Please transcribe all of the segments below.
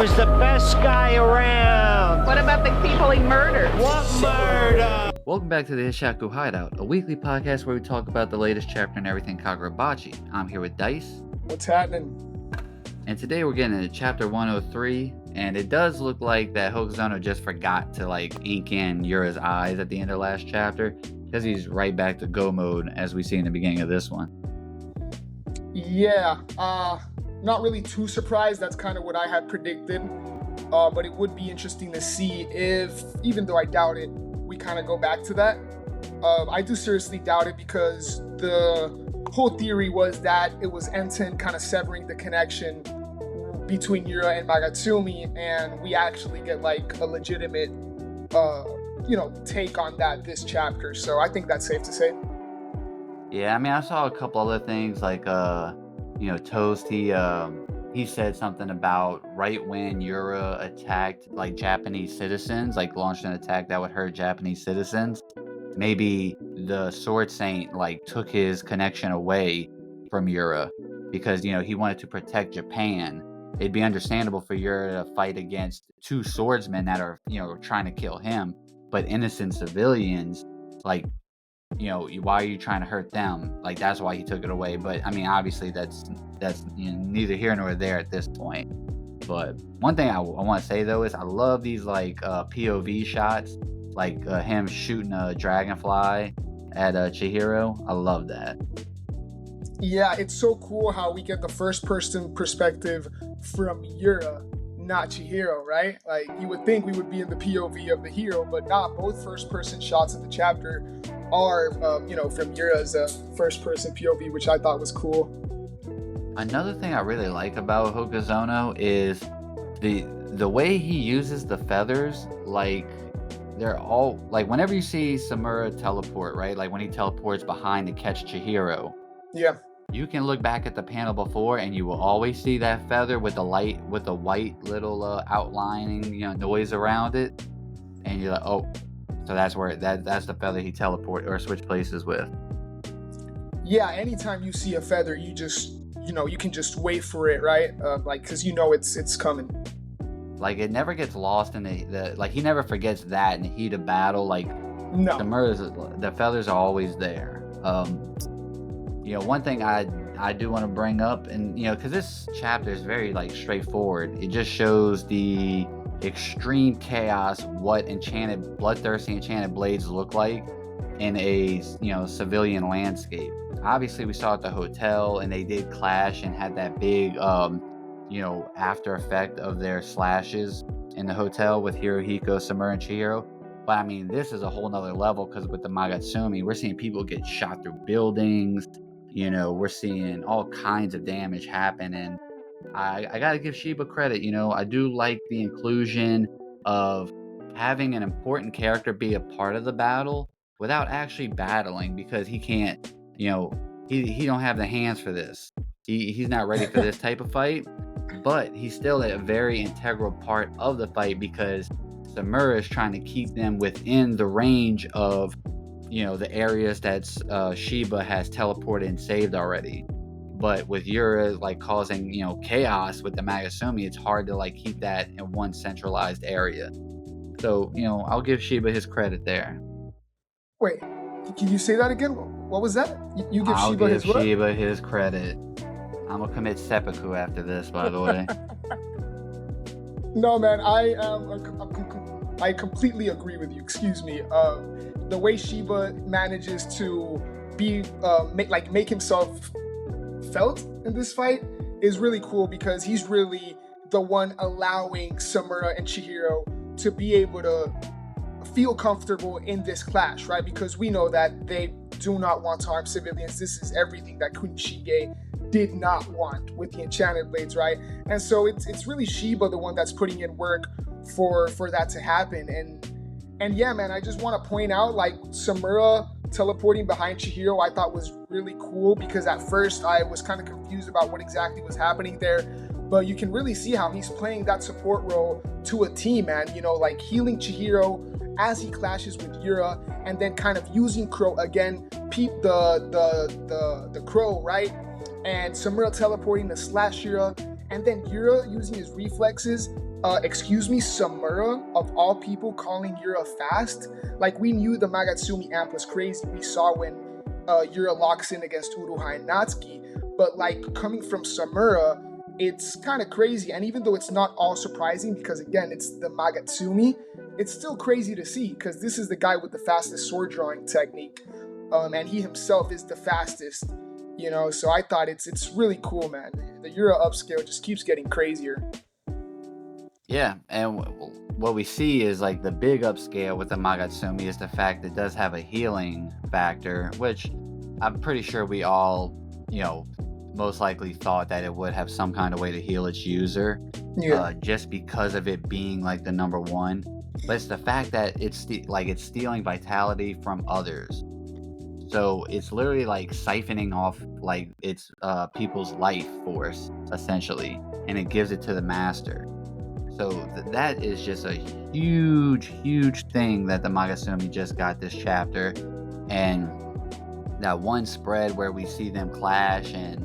was the best guy around. What about the people he murdered? What murder? Welcome back to the Hishaku Hideout, a weekly podcast where we talk about the latest chapter in everything Kagurabachi. I'm here with Dice. What's happening? And today we're getting into chapter 103, and it does look like that Hokuzono just forgot to ink in Yura's eyes at the end of last chapter, because he's right back to go mode as we see in the beginning of this one. Yeah, not really too surprised. That's kind of what I had predicted. But it would be interesting to see if, even though I doubt it, we kind of go back to that. I do seriously doubt it because the whole theory was that it was Enten kind of severing the connection between Yura and Magatsumi, and we actually get a legitimate, take on that this chapter. So I think that's safe to say. Yeah, I mean, I saw a couple other things Toast, he said something about right when Yura attacked Japanese citizens, launched an attack that would hurt Japanese citizens. Maybe the Sword Saint took his connection away from Yura because he wanted to protect Japan. It'd be understandable for Yura to fight against two swordsmen that are trying to kill him, but innocent civilians, why are you trying to hurt them? That's why he took it away. But I mean, obviously that's neither here nor there at this point. But one thing I want to say though is I love these POV shots, him shooting a dragonfly at Chihiro. I love that. Yeah, it's so cool how we get the first person perspective from Yura, not Chihiro, right? You would think we would be in the POV of the hero, but not. Both first person shots in the chapter are from Yura's first person POV, which I thought was cool. Another thing I really like about Hokuzono is the way he uses the feathers. They're all whenever you see Samura teleport, right? When he teleports behind to catch Chihiro. Yeah. You can look back at the panel before and you will always see that feather with the white little outlining, noise around it. And you're like, oh, so that's where that's the feather he teleport or switch places with. Yeah, anytime you see a feather, you just, you can just wait for it, right? Cause it's coming. It never gets lost in the he never forgets that in the heat of battle. No. The feathers are always there. One thing I do want to bring up, and because this chapter is very straightforward. It just shows the extreme chaos what bloodthirsty enchanted blades look like in a civilian landscape. Obviously, we saw at the hotel, and they did clash and had that big after effect of their slashes in the hotel with Hirohiko, Samura, and Chihiro. But I mean, this is a whole nother level because with the Magatsumi, we're seeing people get shot through buildings. We're seeing all kinds of damage happen, and I gotta give Shiba credit. I do like the inclusion of having an important character be a part of the battle without actually battling, because he can't, he don't have the hands for this. He's not ready for this type of fight, but he's still a very integral part of the fight because Samura is trying to keep them within the range of the areas that Shiba has teleported and saved already. But with Yura causing chaos with the Magatsumi, it's hard to keep that in one centralized area. So I'll give Shiba his credit there. Wait, can you say that again? What was that? You give Shiba his what? I'll give Shiba his credit. I'm gonna commit seppuku after this, by the way. No, man, I completely agree with you. Excuse me. The way Shiba manages to be make himself felt in this fight is really cool because he's really the one allowing Samura and Chihiro to be able to feel comfortable in this clash, right? Because we know that they do not want to harm civilians. This is everything that Kunishige did not want with the enchanted blades, right? And so it's really Shiba, the one that's putting in work for that to happen. And yeah, man, I just want to point out Samura teleporting behind Chihiro, I thought was really cool because at first I was kind of confused about what exactly was happening there. But you can really see how he's playing that support role to a T, man. Healing Chihiro as he clashes with Yura, and then kind of using Crow again, peep the Crow, right? And Samura teleporting to slash Yura, and then Yura using his reflexes excuse me, Samura, of all people, calling Yura fast. Like, we knew the Magatsumi amp was crazy. We saw when Yura locks in against Uruha and Natsuki. But, like, coming from Samura, it's kind of crazy. And even though it's not all surprising, because, again, it's the Magatsumi, it's still crazy to see, because this is the guy with the fastest sword drawing technique. And he himself is the fastest, you know? So I thought it's really cool, man. The Yura upscale just keeps getting crazier. Yeah, and what we see is like the big upscale with the Magatsumi is the fact that it does have a healing factor, which I'm pretty sure we all, most likely thought that it would have some kind of way to heal its user, just because of it being like the number one. But it's the fact that it's stealing vitality from others. So it's literally like siphoning off like its people's life force, essentially, and it gives it to the master. So that is just a huge, huge thing that the Magatsumi just got this chapter. And that one spread where we see them clash and,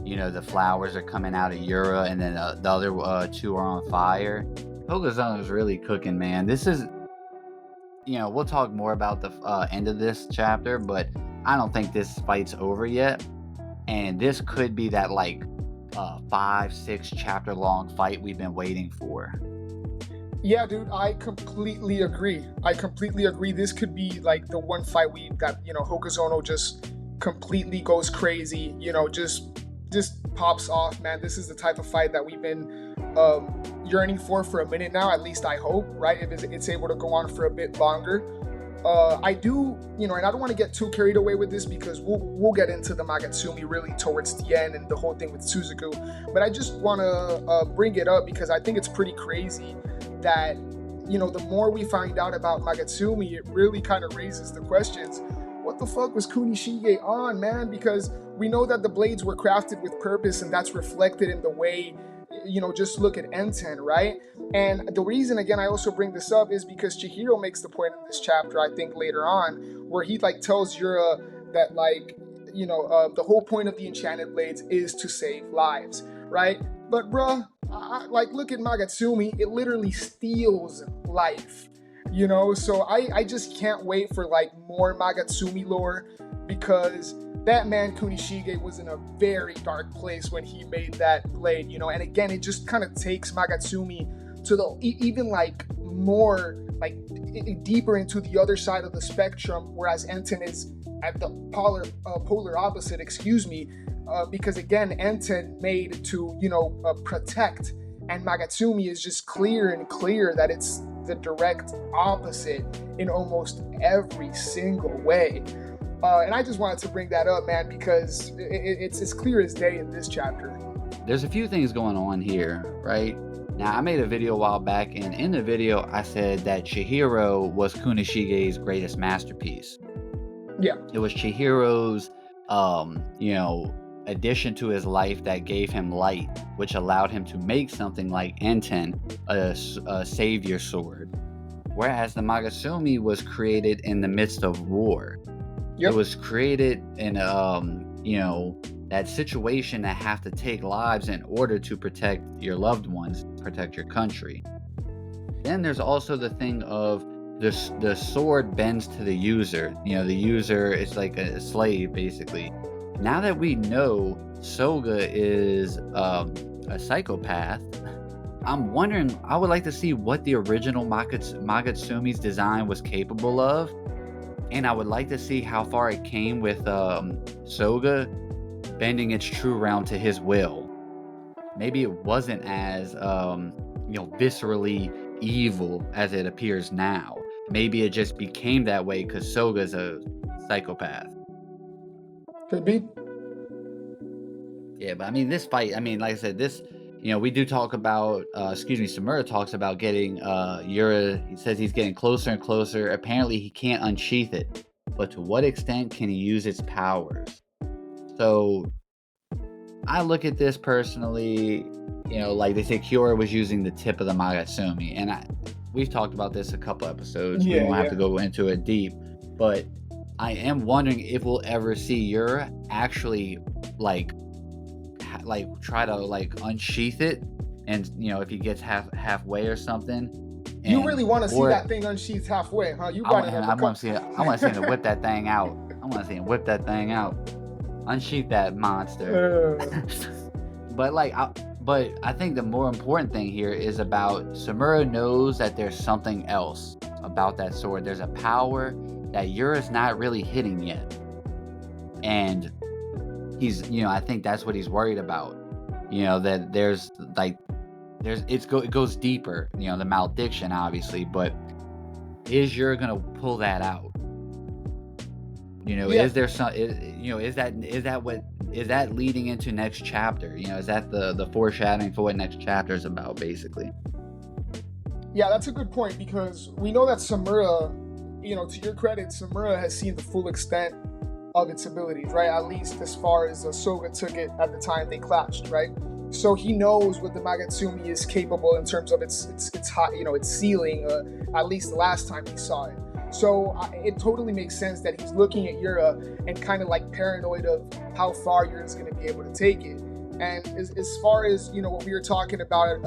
the flowers are coming out of Yura and then the other two are on fire. Hokuzono is really cooking, man. This is, we'll talk more about the end of this chapter, but I don't think this fight's over yet. And this could be that, 5-6 chapter long fight we've been waiting for. Yeah, dude, I completely agree. This could be like the one fight that Hokuzono just completely goes crazy, just pops off, man. This is the type of fight that we've been yearning for a minute now, at least I hope, right? If it's able to go on for a bit longer. I do, and I don't want to get too carried away with this because we'll get into the Magatsumi really towards the end and the whole thing with Suzaku. But I just want to bring it up because I think it's pretty crazy that, the more we find out about Magatsumi, it really kind of raises the questions. What the fuck was Kunishige on, man? Because we know that the blades were crafted with purpose, and that's reflected in the way, just look at Enten, right? And the reason, again, I also bring this up is because Chihiro makes the point in this chapter, I think later on, where he tells Yura that the whole point of the enchanted blades is to save lives, right? But bruh, look at Magatsumi, it literally steals life, so I just can't wait for more Magatsumi lore, because that man Kunishige was in a very dark place when he made that blade, and again, it just kind of takes Magatsumi to the even more deeper into the other side of the spectrum, whereas Enten is at the polar opposite, because again, Enten made to protect, and Magatsumi is just clear that it's the direct opposite in almost every single way. And I just wanted to bring that up, man, because it's as clear as day in this chapter. There's a few things going on here, right? Now, I made a video a while back, and in the video, I said that Chihiro was Kunishige's greatest masterpiece. Yeah. It was Chihiro's, addition to his life that gave him light, which allowed him to make something like Enten, a savior sword. Whereas the Magatsumi was created in the midst of war. Yep. It was created in, that situation that have to take lives in order to protect your loved ones, protect your country. Then there's also the thing of the sword bends to the user. The user is like a slave, basically. Now that we know Soga is a psychopath, I'm wondering, I would like to see what the original Magatsumi's design was capable of. And I would like to see how far it came with Soga bending its true realm to his will. Maybe it wasn't as viscerally evil as it appears now. Maybe it just became that way because Soga's a psychopath. Could be. Yeah, but this fight, like I said, this, we do talk about, Samura talks about getting Yura. He says he's getting closer and closer. Apparently he can't unsheath it, but to what extent can he use its powers? So I look at this personally, they say Kyora was using the tip of the Magatsumi, and we've talked about this a couple episodes. We won't have to go into it deep, but I am wondering if we'll ever see Yura actually try to unsheath it and if he gets halfway or something. You really want to see that thing unsheathed halfway, huh? You brought it up. I want to see it. I want to see him whip that thing out. I want to see him whip that thing out, unsheath that monster. But I think the more important thing here is about Samura knows that there's something else about that sword. There's a power that Yura's not really hitting yet, and he's I think that's what he's worried about. That it goes deeper. The malediction, obviously, but is Yura gonna pull that out? Is there some? Is that leading into next chapter? Is that the foreshadowing for what next chapter is about, basically? Yeah, that's a good point, because we know that Samura, to your credit, Samura has seen the full extent of its abilities, right? At least as far as Soga took it at the time they clashed, right? So he knows what the Magatsumi is capable in terms of its high, its ceiling. At least the last time he saw it. So it totally makes sense that he's looking at Yura and kind of like paranoid of how far Yura's going to be able to take it. And as far as what we were talking about,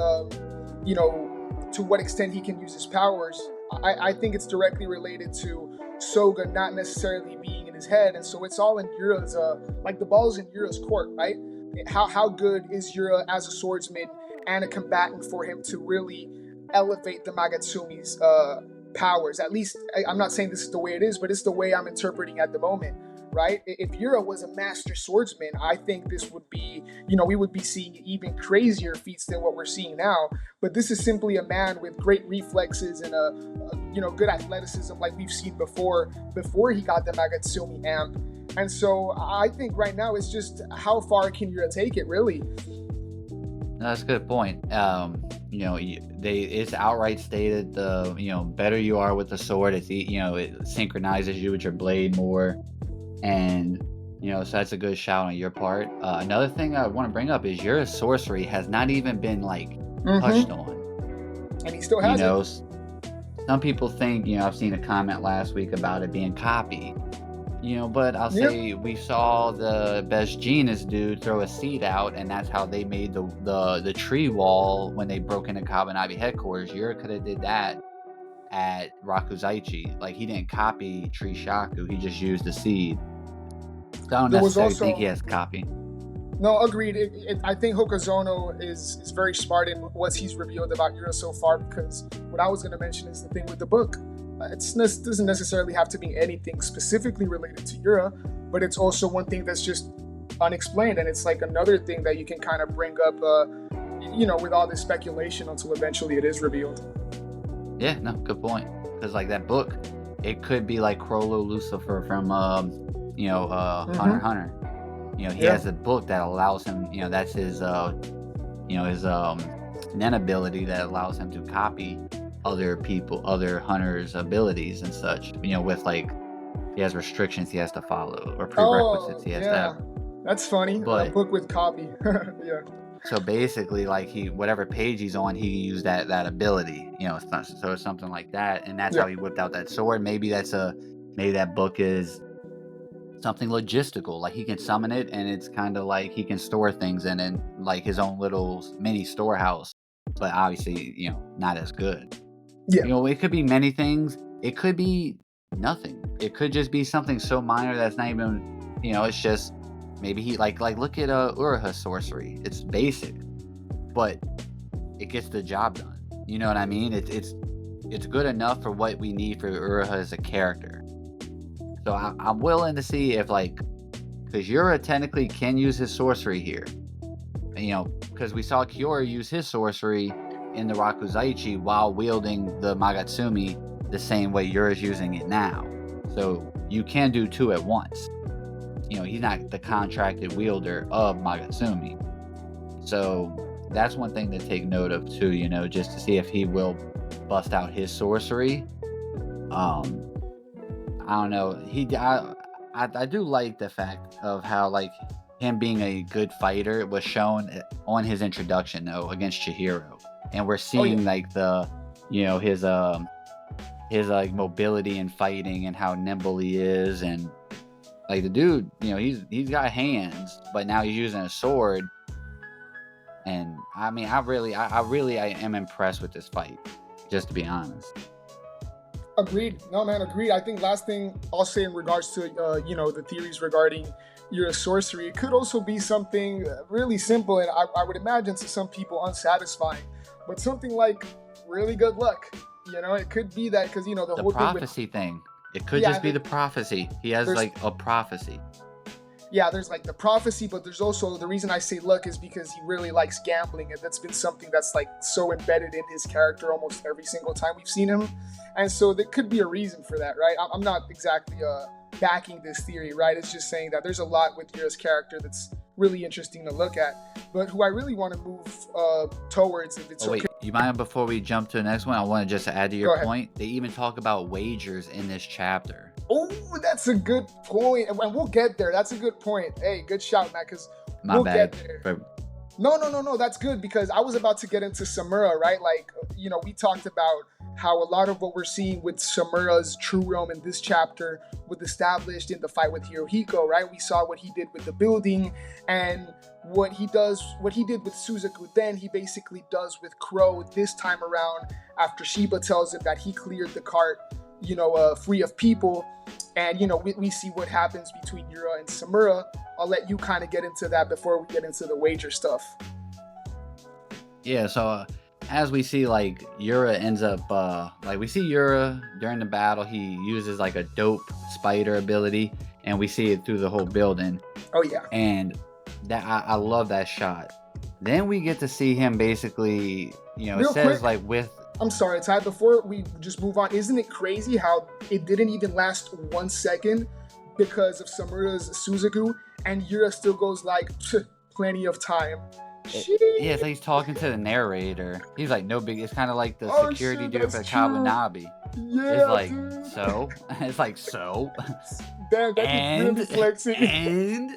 to what extent he can use his powers, I think it's directly related to Soga not necessarily being in his head, and so it's all in Yura's like the ball's in Yura's court, right? How good is Yura as a swordsman and a combatant for him to really elevate the Magatsumi's powers? At least I'm not saying this is the way it is, but it's the way I'm interpreting at the moment, right? If Yura was a master swordsman, I think this would be, we would be seeing even crazier feats than what we're seeing now. But this is simply a man with great reflexes and a good athleticism, like we've seen before he got the Magatsumi amp. And so I think right now it's just how far can Yura take it, really? That's a good point. It's outright stated, the better you are with the sword, it synchronizes you with your blade more, and so that's a good shout on your part. Another thing I want to bring up is your sorcery has not even been touched on, and he still has it. Some people think, I've seen a comment last week about it being copied. But I'll say we saw the Best Genius dude throw a seed out, and that's how they made the tree wall when they broke into Kabanabi headquarters. Yura could have did that at Rakuzaichi. Like, he didn't copy Tree Shaku, he just used the seed. So I don't necessarily think he has copy. No, agreed. I think Hokazono is very smart in what he's revealed about Yura so far, because what I was going to mention is the thing with the book. It doesn't necessarily have to be anything specifically related to Yura, but it's also one thing that's just unexplained, and it's like another thing that you can kind of bring up, with all this speculation until eventually it is revealed. Yeah, no, good point. Because that book, it could be like Crollo Lucifer from, Hunter x Hunter. He has a book that allows him, that's his, his Nen ability that allows him to copy other hunters' abilities and such, with he has restrictions he has to follow, or prerequisites he has to have. That's funny. A book with copy. Yeah. So basically, whatever page he's on, he used that ability, so it's something like that, and that's how he whipped out that sword. Maybe that book is something logistical, he can summon it, and it's kind of he can store things in his own little mini storehouse, but obviously, not as good. Yeah. It could be many things. It could be nothing. It could just be something so minor that's not even, it's just maybe he look at Uraha's sorcery. It's basic, but it gets the job done. You know what I mean? It's good enough for what we need for Uraha as a character. So I'm willing to see if because Yura technically can use his sorcery here. Because we saw Kiora use his sorcery in the Rakuzaichi while wielding the Magatsumi the same way Yura's using it now. So you can do two at once. He's not the contracted wielder of Magatsumi. So that's one thing to take note of too, just to see if he will bust out his sorcery. I don't know. I do like the fact of how him being a good fighter was shown on his introduction though against Chihiro. And we're seeing his mobility in fighting and how nimble he is, and the dude, he's got hands, but now he's using a sword. And I mean, I am impressed with this fight, just to be honest. Agreed. No, man, agreed. I think last thing I'll say in regards to, the theories regarding your sorcery, it could also be something really simple, and I would imagine to some people unsatisfying, but something like really good luck. It could be that because, the The whole prophecy thing. It could Yeah, just be the prophecy. He has there's- like a prophecy. yeah, there's like the prophecy, but there's also the reason I say luck is because he really likes gambling, and that's been something that's like so embedded in his character almost every single time we've seen him, and so there could be a reason for that, right? I'm not exactly backing this theory, right? It's just saying that there's a lot with Yura's character that's really interesting to look at, but who I really want to move towards, if it's Oh, wait, okay. you mind before we jump to the next one? I want to just add to Go your ahead. point. They even talk about wagers in this chapter. Oh, that's a good point, and we'll get there. That's a good point. Hey, good shout, Matt, because My we'll bad. get there. But No, that's good because I was about to get into Samura, right? Like, we talked about how a lot of what we're seeing with Samura's true realm in this chapter was established in the fight with Hirohiko, right? We saw what he did with the building, and what he did with Suzaku, then he basically does with Crow this time around after Shiba tells him that he cleared the cart, free of people. And, we see what happens between Yura and Samura. I'll let you kind of get into that before we get into the wager stuff. yeah, so as we see, like, Yura ends up, we see Yura during the battle, he uses like a dope spider ability, and we see it through the whole building. Oh, yeah. And that I love that shot. Then we get to see him basically, it Real says quick. like with I'm sorry, Ty, before we just move on, isn't it crazy how it didn't even last 1 second because of Samura's Suzaku, and Yura still goes like, plenty of time. yeah, so he's talking to the narrator. He's like, no big. It's kind of like the Oh, security shit, dude for that's true. Kabunabi. Yeah, It's like, dude. so? It's like, so? Damn, that is really flexing. and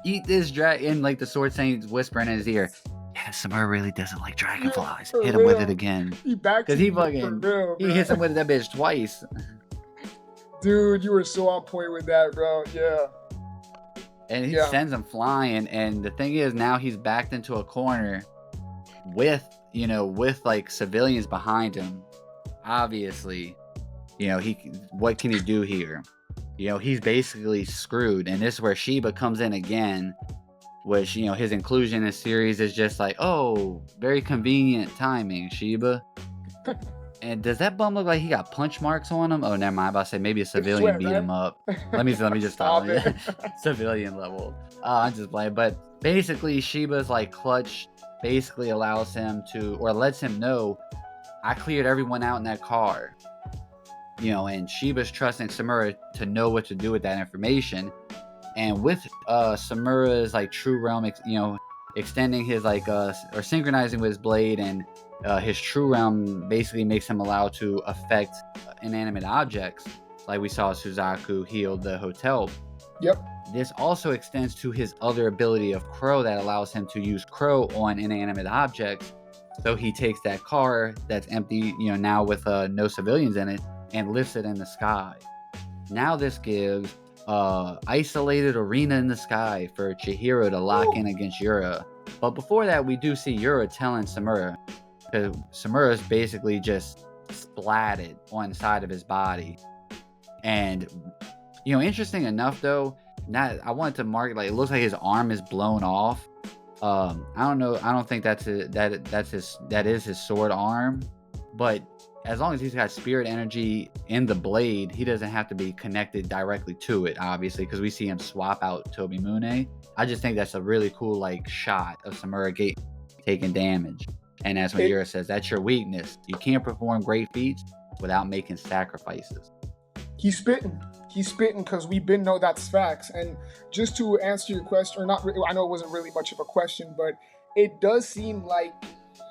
eat this dragon, like the sword saint whispering in his ear. Yeah, Samura really doesn't like dragonflies. for Hit him with real. it again. He backed Because he you for fucking, real, he man. hits him with that bitch twice. Dude, you were so on point with that, bro. Yeah. And he Yeah. sends him flying. And the thing is, now he's backed into a corner with like civilians behind him. Obviously, what can he do here? He's basically screwed. And this is where Shiba comes in again, which, his inclusion in the series is just like, oh, very convenient timing, Shiba. And does that bum look like he got punch marks on him? Oh, never mind. I'm about to say maybe a civilian sweat, beat right? him up. Let me just Stop stop. it. Civilian level. I'm just playing. But basically, Shiba's like clutch basically allows him to, or lets him know, I cleared everyone out in that car. And Shiba's trusting Samura to know what to do with that information. And with Samura's like true realm, extending his like or synchronizing with his blade, and his true realm basically makes him allowed to affect inanimate objects, like we saw Suzaku heal the hotel. Yep. This also extends to his other ability of Crow that allows him to use Crow on inanimate objects. So he takes that car that's empty, now with no civilians in it, and lifts it in the sky. Now this gives isolated arena in the sky for Chihiro to lock in against Yura. But before that, we do see Yura telling Samura, because Samura's basically just splatted on the side of his body. And interesting enough though, I wanted to mark, like, it looks like his arm is blown off. I don't know. I don't think that is his sword arm, but as long as he's got spirit energy in the blade, he doesn't have to be connected directly to it, obviously, because we see him swap out Tobimune. I just think that's a really cool like shot of Samura taking damage. And that's when Yura says, that's your weakness. You can't perform great feats without making sacrifices. He's spitting because we been know that's facts. And just to answer your question, or not, I know it wasn't really much of a question, but it does seem like,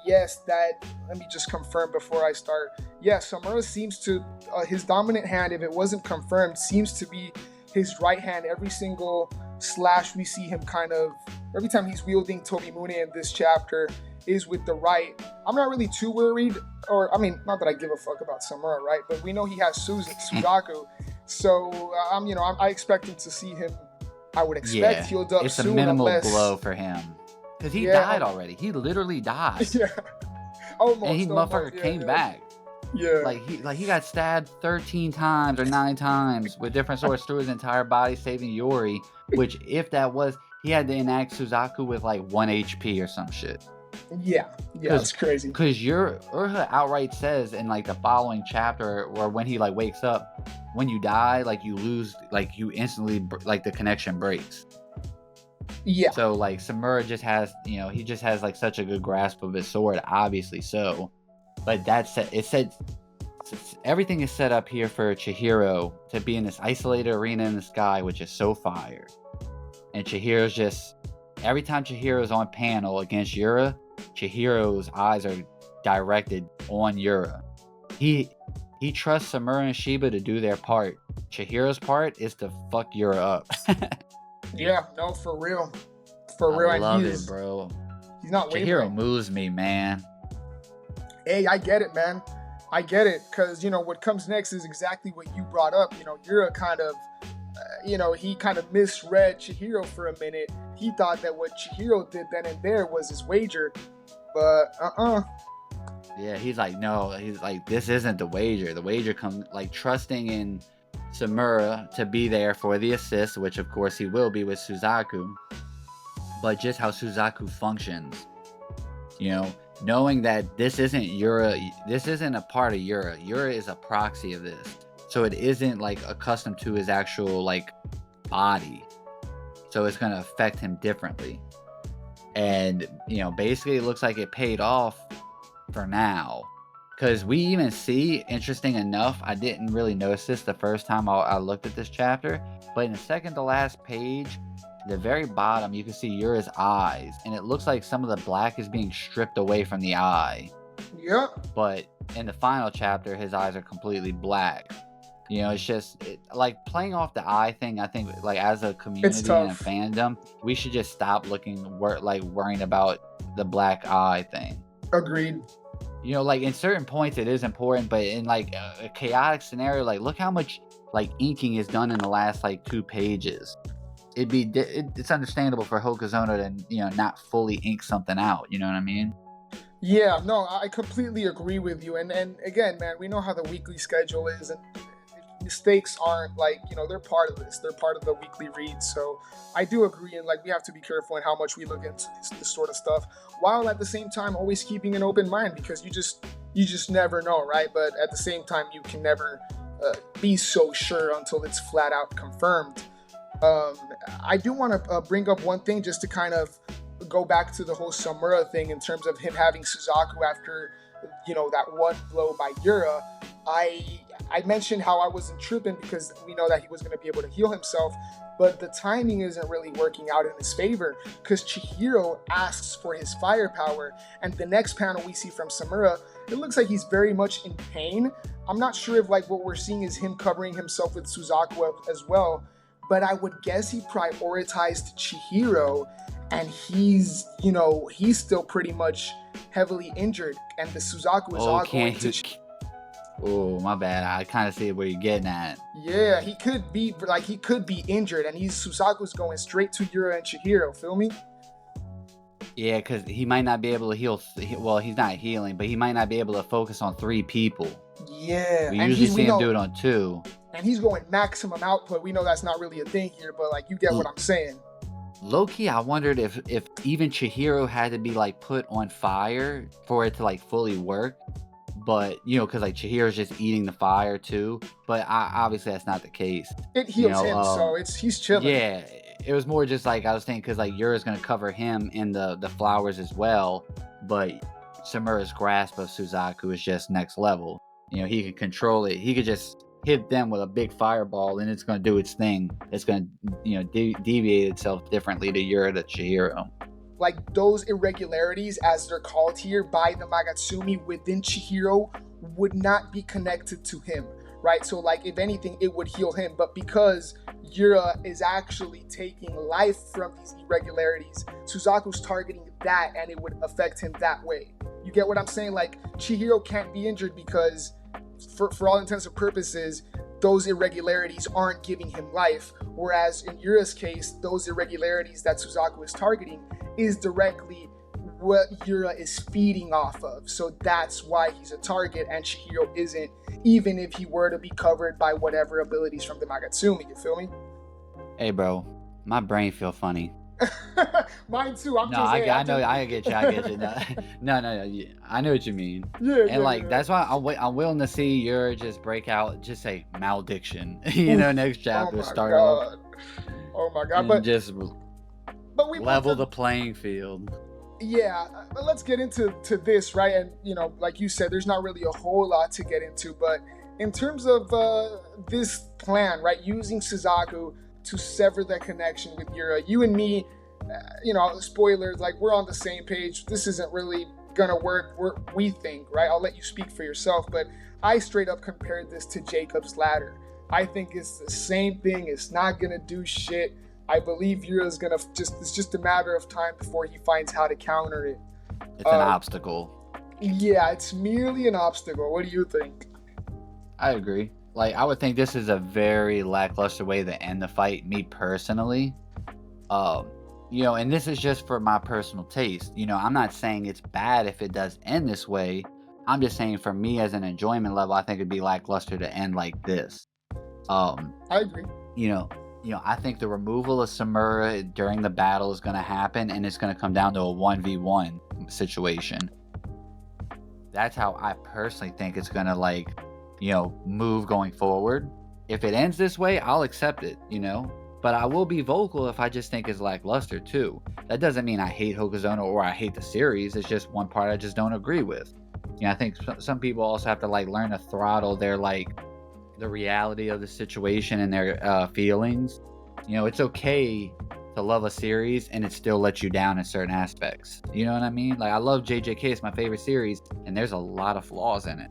yes, that, let me just confirm before I start. Yes, Samura seems to, his dominant hand, if it wasn't confirmed, seems to be his right hand. Every single slash we see him kind of, every time he's wielding Tobimune in this chapter, is with the right. I'm not really too worried, or I mean, not that I give a fuck about Samura, right? But we know he has Suzaku, so I expect him to see him. I would expect healed up it's soon, a minimal unless, blow for him. because he Yeah. died already. He literally died. Yeah. Almost. And he motherfucker yeah, came yeah. back. Yeah. Like he got stabbed 13 times or 9 times with different swords through his entire body, saving Yuri. Which, if that was, he had to enact Suzaku with like 1 HP or some shit. Yeah. Yeah. It's crazy. Because Urha outright says in like the following chapter, or when he like wakes up, when you die, like you lose, like you instantly like the connection breaks. Yeah. So like Samura just has, he just has like such a good grasp of his sword, obviously so. But everything is set up here for Chihiro to be in this isolated arena in the sky, which is so fire. And Chihiro's just, every time Chihiro's on panel against Yura, Chihiro's eyes are directed on Yura. He trusts Samura and Shiba to do their part. Chihiro's part is to fuck Yura up. Yeah, no, for real. For real. I love it, bro. He's not Chihiro wavering. moves me, man. Hey, I get it, man. I get it. Because, what comes next is exactly what you brought up. Yura kind of, he kind of misread Chihiro for a minute. He thought that what Chihiro did then and there was his wager. But, Yeah, he's like, no, he's like, this isn't the wager. The wager comes, like, trusting in Samura to be there for the assist, which of course he will be with Suzaku. But just how Suzaku functions. Knowing that this isn't Yura, this isn't a part of Yura. Yura is a proxy of this. So it isn't, like, accustomed to his actual, like, body. So it's going to affect him differently. And, basically it looks like it paid off for now. Because we even see, interesting enough, I didn't really notice this the first time I looked at this chapter. But in the second to last page, the very bottom, you can see Yura's eyes. And it looks like some of the black is being stripped away from the eye. Yep. But in the final chapter, his eyes are completely black. It's just like playing off the eye thing. I think, like, as a community and a fandom, we should just stop worrying about the black eye thing. Agreed. Like in certain points it is important, but in like a chaotic scenario, like look how much like inking is done in the last like 2 pages. It's understandable for Hokuzono to not fully ink something out. You know what I mean? Yeah, no, I completely agree with you. And again, man, we know how the weekly schedule is, and mistakes aren't like, they're part of this. They're part of the weekly read. So I do agree, and like we have to be careful in how much we look into this sort of stuff, while at the same time always keeping an open mind, because you just never know, right? But at the same time, you can never be so sure until it's flat out confirmed. I do want to bring up one thing just to kind of go back to the whole Samura thing in terms of him having Suzaku after, that one blow by Yura. I mentioned how I wasn't tripping because we know that he was going to be able to heal himself, but the timing isn't really working out in his favor because Chihiro asks for his firepower, and the next panel we see from Samura, it looks like he's very much in pain. I'm not sure if like what we're seeing is him covering himself with Suzaku as well, but I would guess he prioritized Chihiro, and he's still pretty much heavily injured, and the Suzaku is all going to... Oh, my bad. I kind of see where you're getting at. Yeah, he could be injured, and Suzaku's going straight to Yura and Chihiro. Feel me? Yeah, because he might not be able to heal. Well, he's not healing, but he might not be able to focus on 3 people. Yeah, we usually see him do it on 2. And he's going maximum output. We know that's not really a thing here, but like you get what I'm saying. Low-key, I wondered if even Chihiro had to be like put on fire for it to like fully work. But, because like Chihiro's just eating the fire too. But obviously that's not the case. It heals him, so he's chilling. Yeah, it was more just like I was thinking because like Yura's going to cover him in the flowers as well. But Samura's grasp of Suzaku is just next level. He can control it. He could just hit them with a big fireball and it's going to do its thing. It's going to, deviate itself differently to Yura to Chihiro. Like those irregularities, as they're called here by the Magatsumi within Chihiro, would not be connected to him, right? So like if anything, it would heal him, but because Yura is actually taking life from these irregularities, Suzaku's targeting that and it would affect him that way. You get what I'm saying? Like Chihiro can't be injured because for all intents and purposes, those irregularities aren't giving him life. Whereas in Yura's case, those irregularities that Suzaku is targeting is directly what Yura is feeding off of. So that's why he's a target and Chihiro isn't, even if he were to be covered by whatever abilities from the Magatsumi. You feel me? Hey, bro, my brain feel funny. Mine too. I'm No, just saying. I know, I get you. No, yeah, I know what you mean. Yeah, And like that's why I'm willing to see Yura just break out, just say malediction. You know, next chapter start off. Oh my god! But just we level the playing field. Yeah, but let's get into this, right? And you know, like you said, there's not really a whole lot to get into, but in terms of this plan, right, using Suzaku to sever that connection with Yura, you and me, you know, spoilers, like we're on the same page. This isn't really gonna work, we think, right? I'll let you speak for yourself, but I straight up compared this to Jacob's Ladder. I think it's the same thing. It's not gonna do shit. I believe Yura's gonna it's just a matter of time before he finds how to counter it. It's an obstacle. Yeah, it's merely an obstacle. What do you think? I agree. Like, I would think this is a very lackluster way to end the fight, me personally. You know, and this is just for my personal taste. You know, I'm not saying it's bad if it does end this way. I'm just saying for me as an enjoyment level, I think it'd be lackluster to end like this. I agree. You know, I think the removal of Samura during the battle is going to happen, and it's going to come down to a 1v1 situation. That's how I personally think it's going to, like, you know, move going forward. If it ends this way, I'll accept it, you know, but I will be vocal if I just think it's lackluster too. That doesn't mean I hate Hokuzono or I hate the series. It's just one part I just don't agree with. You know, I think some people also have to like learn to throttle their like the reality of the situation and their feelings. You know, it's okay to love a series and it still lets you down in certain aspects. You know what I mean? Like, I love JJK, it's my favorite series, and there's a lot of flaws in it.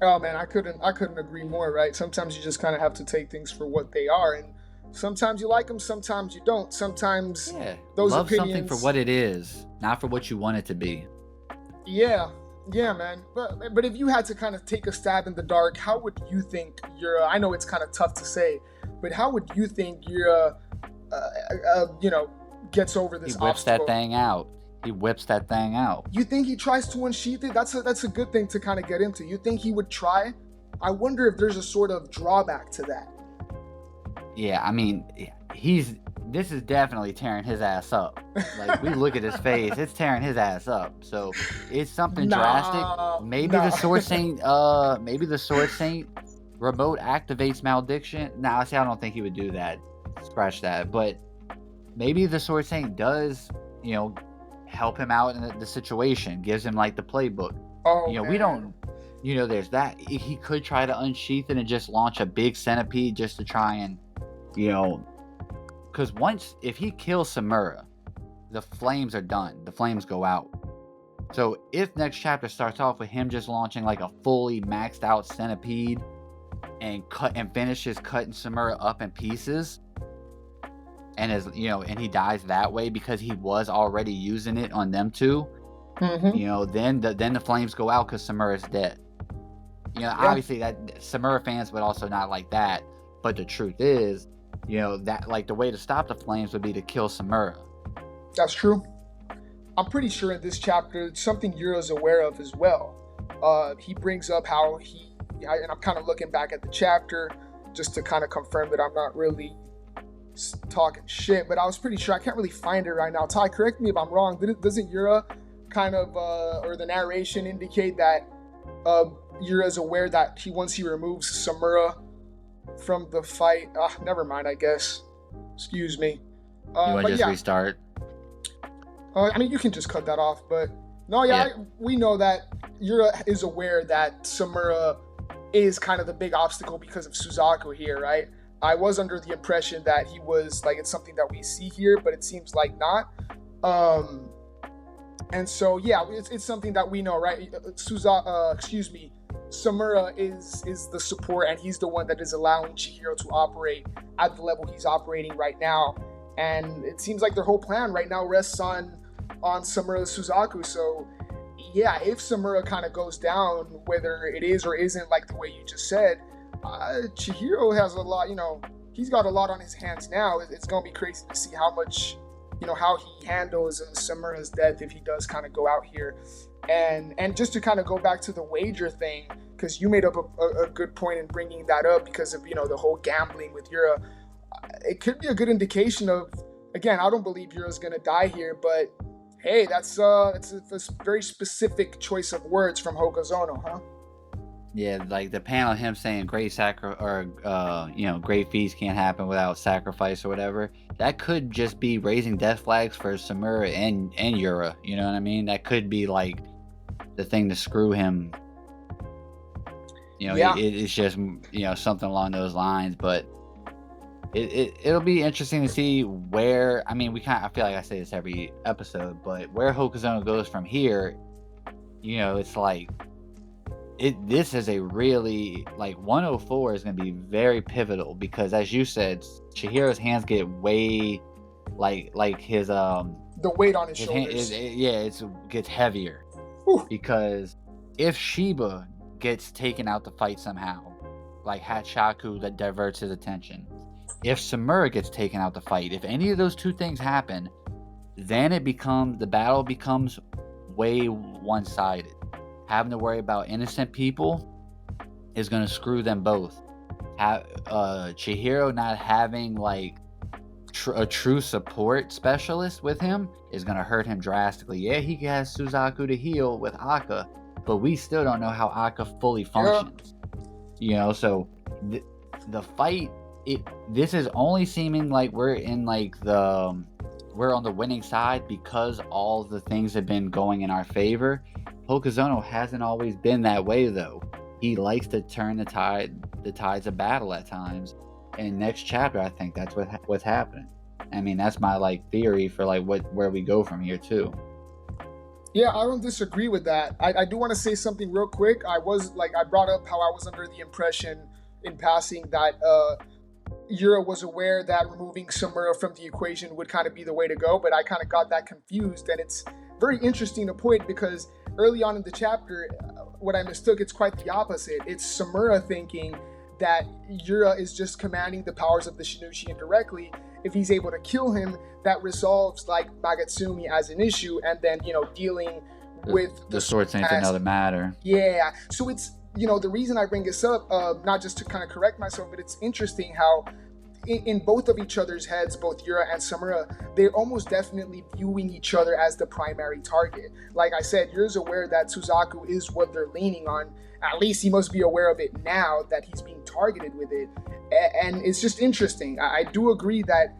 Oh man, I couldn't agree more, right? Sometimes you just kind of have to take things for what they are, and sometimes you like them, sometimes you don't. Sometimes those love opinions... something for what it is, not for what you want it to be. Yeah, man. But if you had to kind of take a stab in the dark, how would you think Yura? I know it's kind of tough to say, but how would you think Yura, you know, gets over this obstacle? He whips that thing out. You think he tries to unsheath it? That's a good thing to kind of get into. You think he would try? I wonder if there's a sort of drawback to that. Yeah, I mean, this is definitely tearing his ass up. Like, we look at his face, it's tearing his ass up. So it's something drastic. Maybe the Sword Saint remote activates malediction. Nah, see, I don't think he would do that. Scratch that. But maybe the Sword Saint does, you know, help him out in the situation, gives him like the playbook. You know, we don't, you know, there's that. He could try to unsheath it and just launch a big centipede just to try and, you know, because if he kills Samura, the flames are done. The flames go out. So if next chapter starts off with him just launching like a fully maxed out centipede and finishes cutting Samura up in pieces, and and he dies that way because he was already using it on them two, you know, then the flames go out because Samura's dead. You know, obviously that Samura fans would also not like that, but the truth is, you know, that like the way to stop the flames would be to kill Samura. That's true. I'm pretty sure in this chapter, it's something Yura's aware of as well. He brings up how and I'm kind of looking back at the chapter just to kind of confirm that I'm not really talking shit, but I was pretty sure. I can't really find it right now. Ty, correct me if I'm wrong. Doesn't Yura kind of, or the narration indicate that Yura is aware that once he removes Samura from the fight, never mind, I guess. Excuse me. You want to just restart? I mean, you can just cut that off, but no, we know that Yura is aware that Samura is kind of the big obstacle because of Suzaku here, right? I was under the impression that he was like, it's something that we see here, but it seems like not. And so, yeah, it's something that we know, right? Samura is the support, and he's the one that is allowing Chihiro to operate at the level he's operating right now. And it seems like their whole plan right now rests on Samura Suzaku. So, yeah, if Samura kind of goes down, whether it is or isn't like the way you just said, Chihiro has a lot, you know, he's got a lot on his hands now. It's going to be crazy to see how much how he handles Samura's death if he does kind of go out here. And just to kind of go back to the wager thing, because you made up a good point in bringing that up because of the whole gambling with Yura. It could be a good indication of, again, I don't believe Yura's gonna die here, but hey, that's a very specific choice of words from Hokuzono, huh? Yeah, like the panel, him saying great great feats can't happen without sacrifice or whatever. That could just be raising death flags for Samura and Yura. You know what I mean? That could be like the thing to screw him. Yeah. It's just something along those lines. But it'll be interesting to see where. I mean, I feel like I say this every episode, but where Hokuzono goes from here, it's like. This is a really 104 is going to be very pivotal because, as you said, Chihiro's hands get way like his the weight on his shoulders. It gets heavier. Whew. Because if Shiba gets taken out the fight somehow, like Hishaku that diverts his attention, if Samura gets taken out the fight, if any of those two things happen, then the battle becomes way one-sided. Having to worry about innocent people is going to screw them both. Chihiro not having a true support specialist with him is going to hurt him drastically. Yeah, he has Suzaku to heal with Akka, but we still don't know how Akka fully functions. So the fight, this is only seeming like we're in we're on the winning side because all the things have been going in our favor. Hokuzono hasn't always been that way, though. He likes to turn the tides of battle at times. And next chapter, I think that's what's happening. I mean, that's my theory for where we go from here too. Yeah, I don't disagree with that. I do want to say something real quick. I brought up how I was under the impression in passing that Yura was aware that removing Samura from the equation would kind of be the way to go, but I kind of got that confused, and it's very interesting to point because early on in the chapter, what I mistook, it's quite the opposite. It's Samura thinking that Yura is just commanding the powers of the Shinushi indirectly. If he's able to kill him, that resolves Magatsumi as an issue, and then dealing with the swords ain't another matter. Yeah, so it's the reason I bring this up, not just to kind of correct myself, but it's interesting how in both of each other's heads, both Yura and Samura, they're almost definitely viewing each other as the primary target. Like I said, Yura's aware that Suzaku is what they're leaning on. At least he must be aware of it now that he's being targeted with it. And it's just interesting. I do agree that,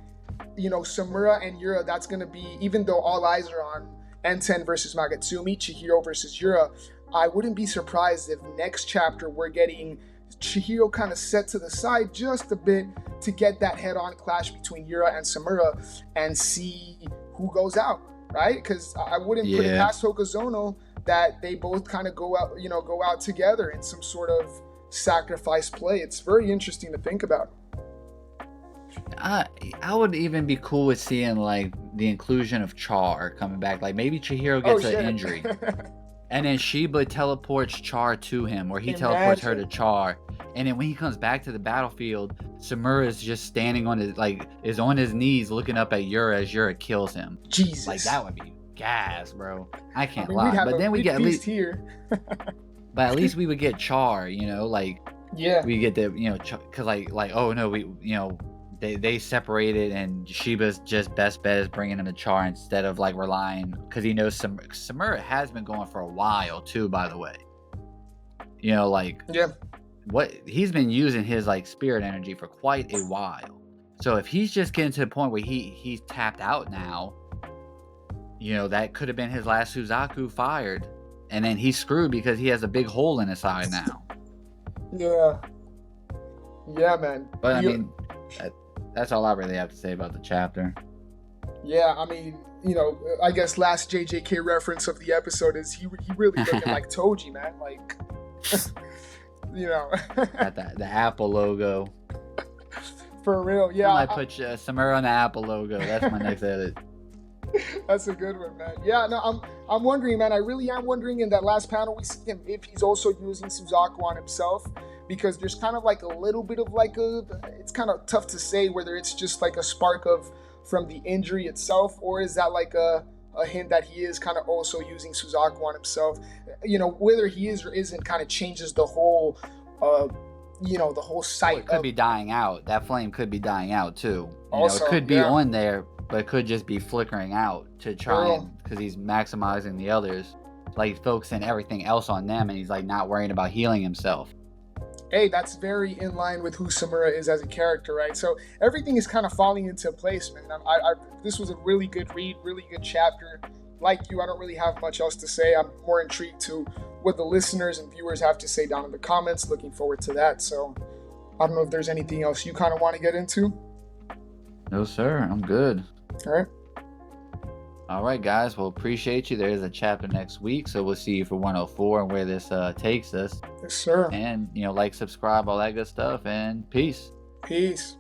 Samura and Yura, that's going to be, even though all eyes are on N10 versus Magatsumi, Chihiro versus Yura, I wouldn't be surprised if next chapter we're getting Chihiro kind of set to the side just a bit to get that head-on clash between Yura and Samura and see who goes out, right? Because I wouldn't put it past Hokuzono that they both kind of go out together in some sort of sacrifice play. It's very interesting to think about. I would even be cool with seeing the inclusion of Char coming back. Maybe Chihiro gets an injury. And then Shiba teleports Char to him, or he teleports her to Char. And then when he comes back to the battlefield, Samura is just standing on is on his knees looking up at Yura as Yura kills him. Jesus. That would be gas, bro. I can't lie. But then we get at least here. But at least we would get Char, we get the, because oh no, they separated, and Shiba's just best bet is bringing him to Char instead of relying, because he knows Samura has been going for a while too, by the way. What he's been using his spirit energy for quite a while. So if he's just getting to the point where he's tapped out now, that could have been his last Suzaku fired, and then he's screwed because he has a big hole in his side now. Yeah, man. But I mean, that's all I really have to say about the chapter. Yeah, I mean, I guess last JJK reference of the episode is he really looking like Toji, man. Got the Apple logo. For real, yeah. I might put Samura on the Apple logo. That's my next edit. That's a good one, man. Yeah, no, I'm wondering, man. I really am wondering in that last panel we see him if he's also using Suzaku on himself, because there's kind of a little bit of it's kind of tough to say whether it's just a spark of from the injury itself, or is that like a hint that he is kind of also using Suzaku on himself? You know, whether he is or isn't kind of changes the whole, you know, the whole sight. It could be dying out. That flame could be dying out too. You Also, know, it could be yeah. on there, but it could just be flickering out to try and, because he's maximizing the others. Like, he's focusing everything else on them, and he's like not worrying about healing himself. Hey, that's very in line with who Samura is as a character, right? So everything is kind of falling into place, man. This was a really good read, really good chapter. Like you, I don't really have much else to say. I'm more intrigued to what the listeners and viewers have to say down in the comments. Looking forward to that. So I don't know if there's anything else you kind of want to get into. No, sir. I'm good. All right. All right, guys. Well, appreciate you. There is a chapter next week, so we'll see you for 104 and where this takes us. Yes, sir. And, you know, like, subscribe, all that good stuff, and peace. Peace.